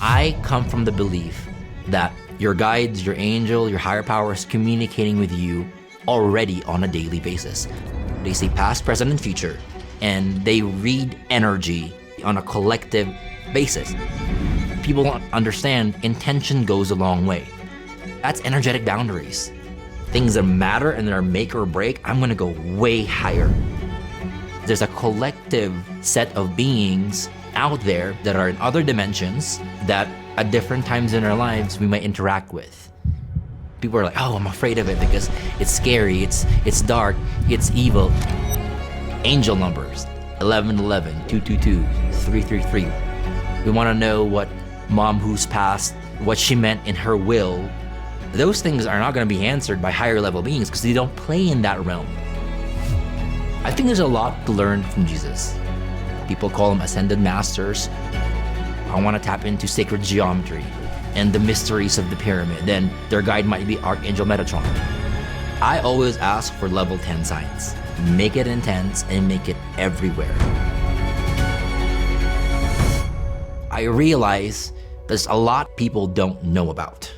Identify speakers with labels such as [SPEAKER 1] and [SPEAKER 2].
[SPEAKER 1] I come from the belief that your guides, your angel, your higher power is communicating with you already on a daily basis. They see past, present, and future, and they read energy on a collective basis. People don't understand intention goes a long way. That's energetic boundaries. Things that matter and that are make or break, I'm gonna go way higher. There's a collective set of beings out there that are in other dimensions that at different times in our lives we might interact with. People are like, oh, I'm afraid of it because it's scary, it's dark, it's evil. Angel numbers, 1111, 222, 333. We wanna know what mom who's passed, what she meant in her will. Those things are not gonna be answered by higher level beings because they don't play in that realm. I think there's a lot to learn from Jesus. People call them ascended masters. I want to tap into sacred geometry and the mysteries of the pyramid. Then their guide might be Archangel Metatron. I always ask for level 10 signs. Make it intense and make it everywhere. I realize there's a lot people don't know about.